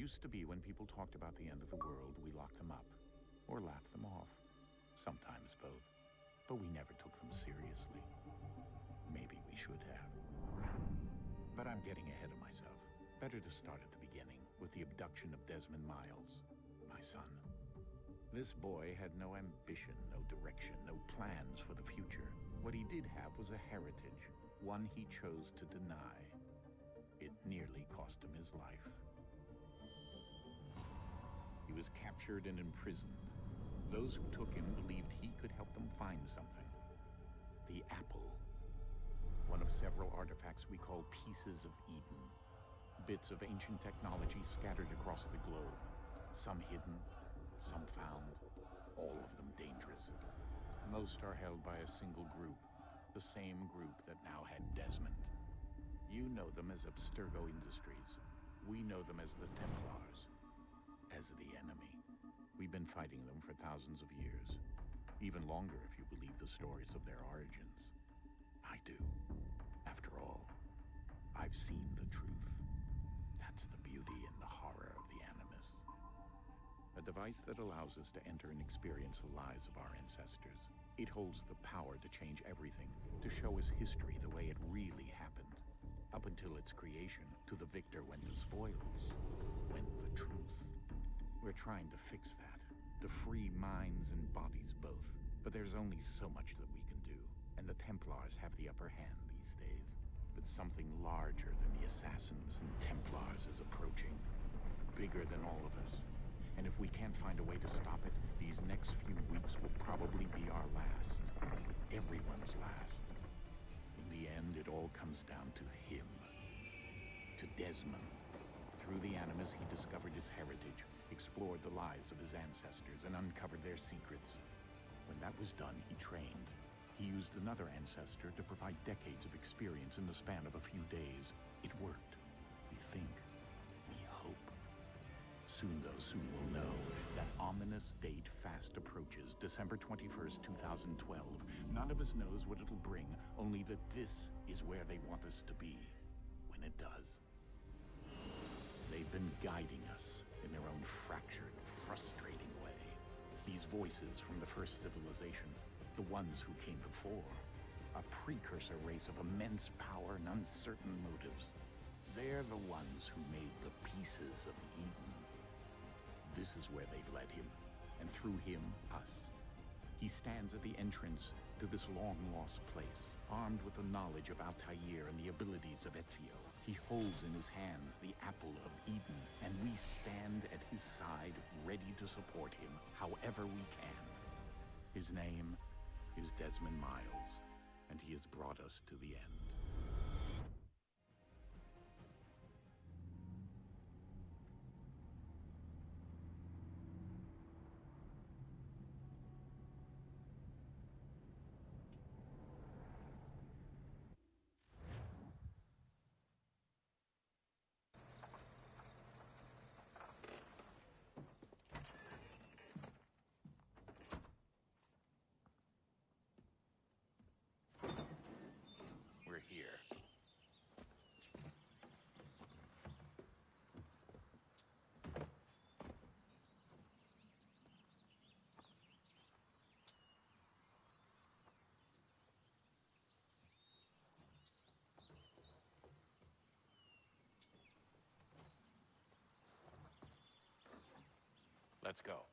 Used to be when people talked about the end of the world, we locked them up or laughed them off. Sometimes both. But we never took them seriously. Maybe we should have. But I'm getting ahead of myself. Better to start at the beginning, with the abduction of Desmond Miles, my son. This boy had no ambition, no direction, no plans for the future. What he did have was a heritage, one he chose to deny. It nearly cost him his life. He was captured and imprisoned. Those who took him believed he could help them find something. The apple. One of several artifacts we call pieces of Eden. Bits of ancient technology scattered across the globe. Some hidden, some found, all of them dangerous. Most are held by a single group, the same group that now had Desmond. You know them as Abstergo Industries. We know them as the Templars, as the enemy. We've been fighting them for thousands of years. Even longer if you believe the stories of their origins. I do. After all, I've seen the truth. That's the beauty and the horror of the Animus. A device that allows us to enter and experience the lives of our ancestors. It holds the power to change everything, to show us history the way it really happened. Up until its creation, to the victor went the spoils, went the truth. We're trying to fix that, to free minds and bodies both. But there's only so much that we can do, and the Templars have the upper hand these days. But something larger than the Assassins and Templars is approaching, bigger than all of us. And if we can't find a way to stop it, these next few weeks will probably be our last. Everyone's last. In the end, it all comes down to him. To Desmond. Through the Animus, he discovered his heritage, explored the lives of his ancestors, and uncovered their secrets. When that was done, he trained. He used another ancestor to provide decades of experience in the span of a few days. It worked. We think. We hope. Soon, though, soon we'll know. That ominous date fast approaches, December 21st, 2012. None of us knows what it'll bring, only that this is where they want us to be, when it does. They've been guiding us in their own fractured, frustrating way. These voices from the first civilization, the ones who came before, a precursor race of immense power and uncertain motives. They're the ones who made the pieces of Eden. This is where they've led him, and through him, us. He stands at the entrance to this long-lost place, armed with the knowledge of Altair and the abilities of Ezio. He holds in his hands the apple of Eden, and we stand at his side, ready to support him however we can. His name is Desmond Miles, and he has brought us to the end. We're here. Let's go.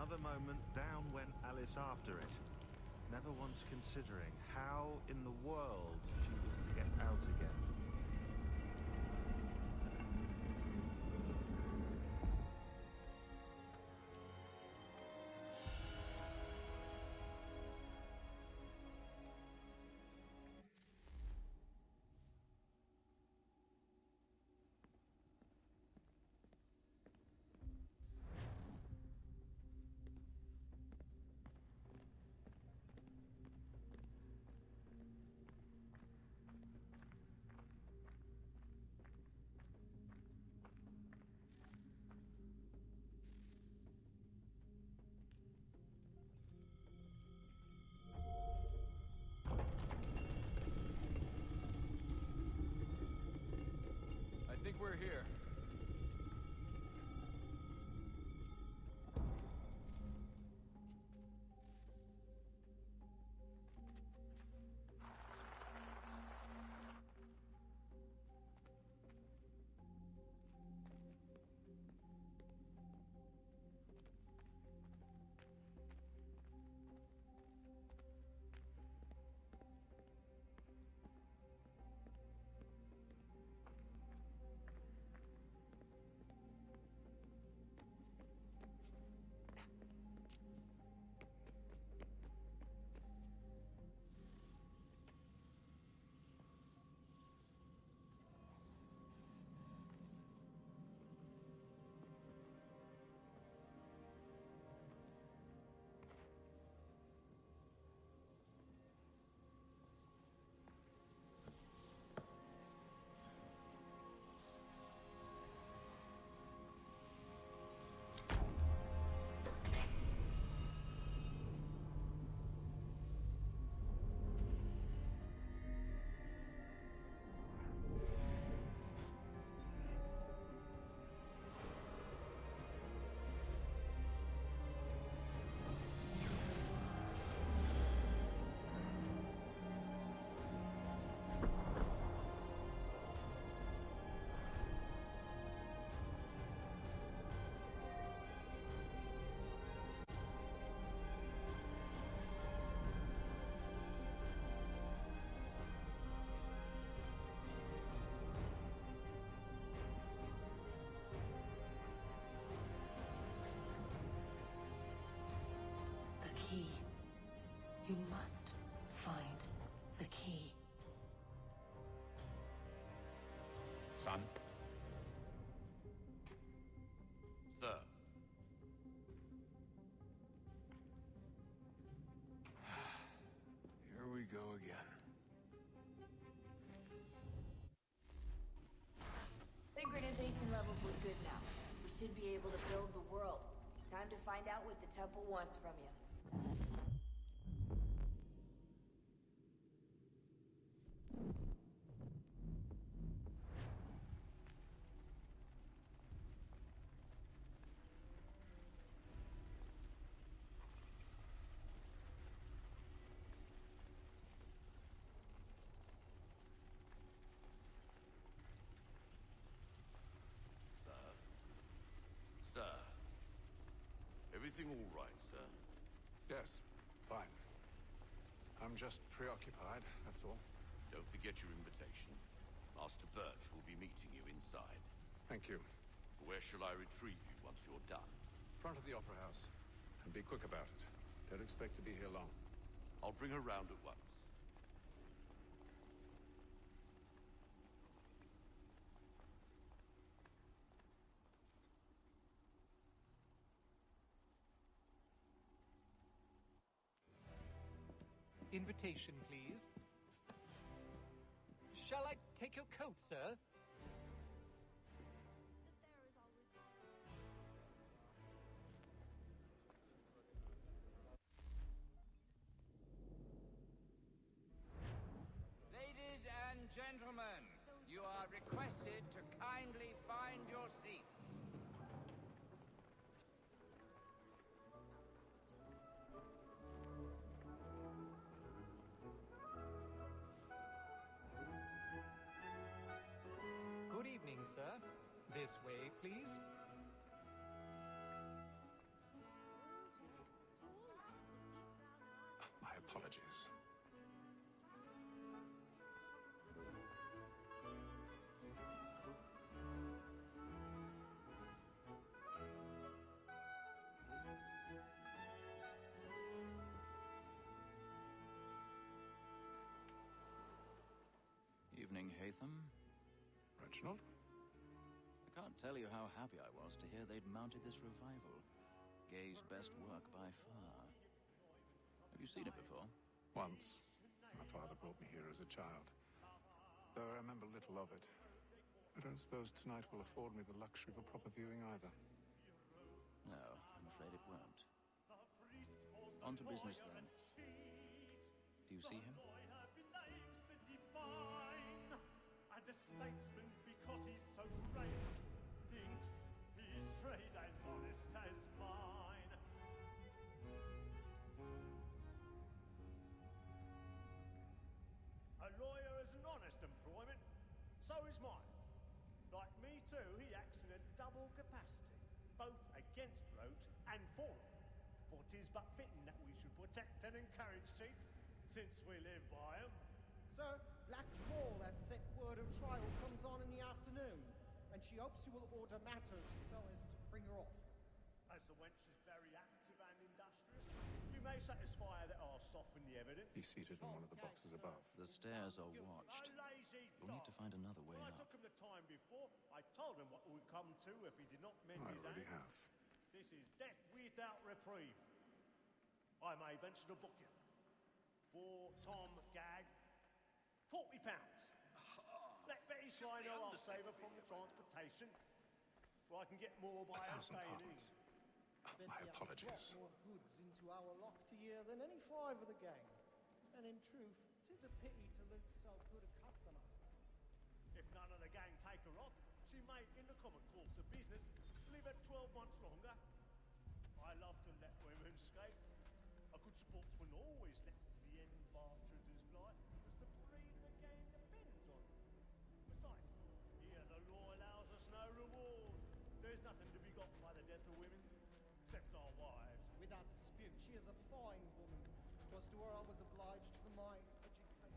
another moment, down went Alice after it, never once considering how in the world she was to get out again. I think we're here. Key. You must find the key. Son? Sir. Here we go again. Synchronization levels look good now. We should be able to build the world. Time to find out what the temple wants from you. Sir. Everything all right, sir? Yes, fine. I'm just preoccupied, that's all. Don't forget your invitation. Master Birch will be meeting you inside. Thank you. Where shall I retrieve you once you're done? Front of the Opera House. And be quick about it. Don't expect to be here long. I'll bring her round at once. Invitation, please. Shall I take your coat, sir? Ladies and gentlemen, you are requested to kindly find your seats. Good evening, sir. This way, please. apologies. Evening, Hatham. Reginald? I can't tell you how happy I was to hear they'd mounted this revival. Gay's best work by far. Have you seen it before? Once. My father brought me here as a child. Though I remember little of it. I don't suppose tonight will afford me the luxury of a proper viewing either. No, I'm afraid it won't. On to business then. Do you see him? And the statesman, because he's so great, thinks his trade as honest as mine. A lawyer is an honest employment, so is mine. Like me too, he acts in a double capacity, both against rogues and for them. For 'tis but fitting that we should protect and encourage cheats, since we live by 'em. Sir, Black Wall had sent word of trial comes on in the afternoon, and she hopes you will order matters so as to bring her off. As the wench is very active and industrious, you may satisfy her that I'll soften the evidence. He's seated in one of the boxes above. The stairs are watched. A lazy We'll need to find another way When I out. took him the time before, I told him what would come to if he did not mend I his already aim. have. This is death without reprieve. I may venture to book you. For Tom Gag, £40. Let Betty Sly know I'll save her from the transportation, or I can get more by her 1,000 staying pardons. in. Bet My you have apologies. brought more goods into our locked year than any five of the gang. And in truth, 'tis a pity to lose so good a customer. If none of the gang take her off, she may, in the common course of business, live at 12 months longer. I love to let women escape. A good sportsman always lets the end partridges fly, as the breed of the game depends on it. Besides, here the law allows us no reward. There's nothing to be got by the death of women, except our wives. Without dispute, she is a fine woman. 'Twas to her I was obliged for my education.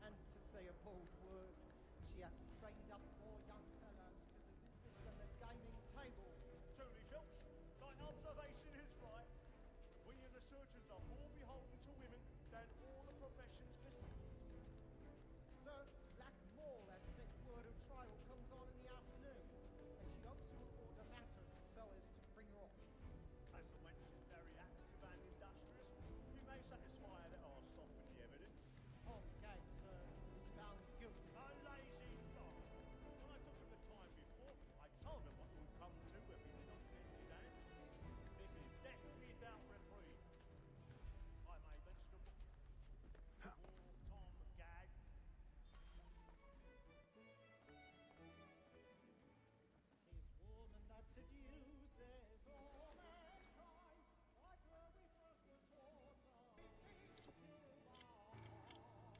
And to say a bold word, she hath trained up more young fellows to the business than the gaming table. Truly, Filch, thine observation is right. We and the surgeons are more beholden to women than all the professions besides. Sir, Black Mall has sent word of trial comes on in the afternoon, and she hopes you will order matters so as to bring her off. As the wench is very active and industrious, you may satisfy her that I'll soften the evidence. Tom Gag, sir, is found guilty. A lazy dog. When I took him the time before, I told him what would come to if he did not mend his aim. This is death without reprieve. I may venture to book you. For Tom Gag. Tis woman that seduces all mankind, like where we first were taught of peace to our heart.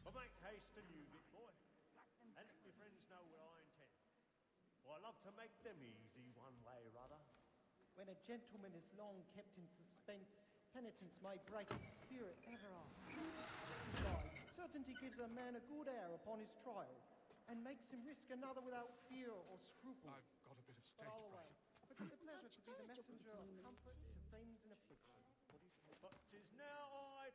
But make haste and use it, boy. And let my friends know what I intend. For I love to make them easy one way or other. When a gentleman is long kept in suspense, penitence may break his spirit ever after. Besides, certainty gives a man a good air upon his trial, and makes him risk another without fear or scruple. I've got a bit of But stage all away. fright. But 'tis a pleasure to be the messenger of comfort to things in affliction. But 'tis now I...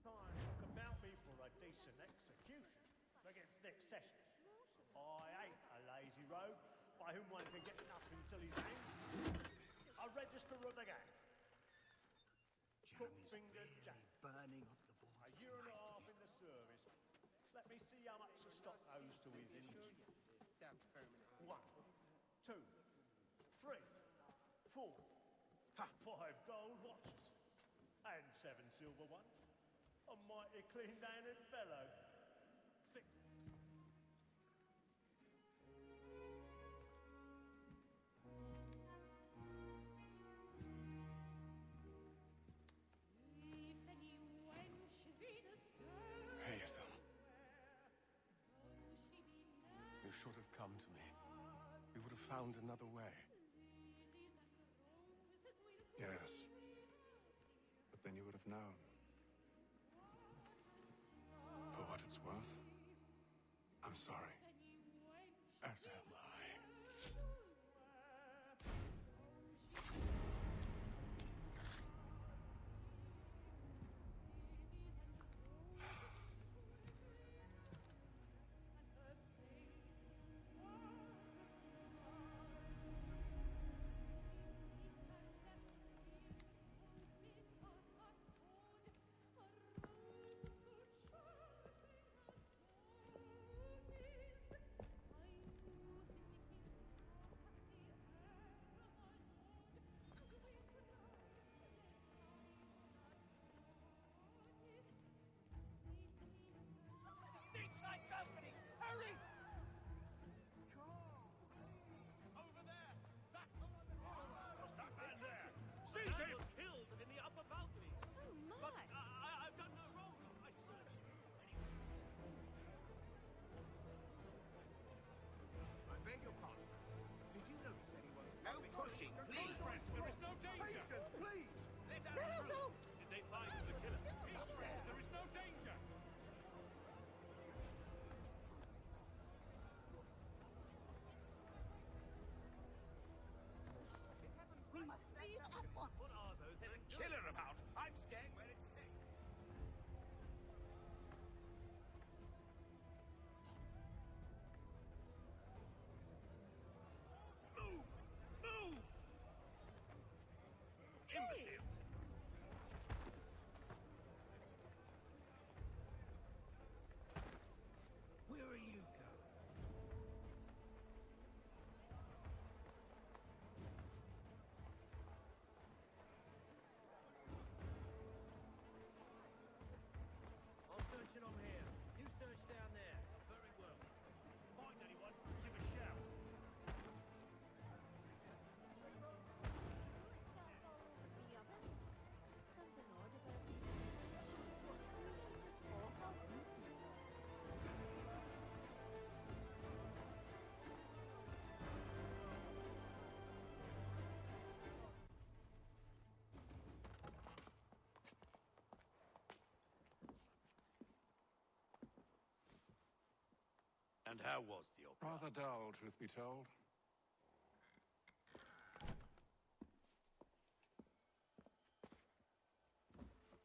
Time look about me for a decent execution against next session. I ain't a lazy rogue by whom one can get nothing till he's hanged. A register of the gang. Crook-fingered Jack. to his inch. 1, 2, 3, 4, 5 gold watches, and 7 silver ones. A mighty clean-handed fellow. 6. Haytham. You should have come to me. We would have found another way. Yes. But then you would have known. For what it's worth, I'm sorry. As am I. Pushing, please! There is no danger! Please! Let us Let us through! out! Did they find the killer? There is no danger! We must leave at once. What are those? There's a killer about! I'm staying where it's safe! Move! Move! Imbecile! Where are you going? I'm searching on here. You search down there. Very well. Find anyone, give a shout. Something odd about these. It's just awful. And how was the opera? Rather dull, truth be told.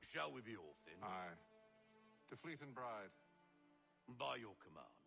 Shall we be off then? Aye. To Fleet and Bride. By your command.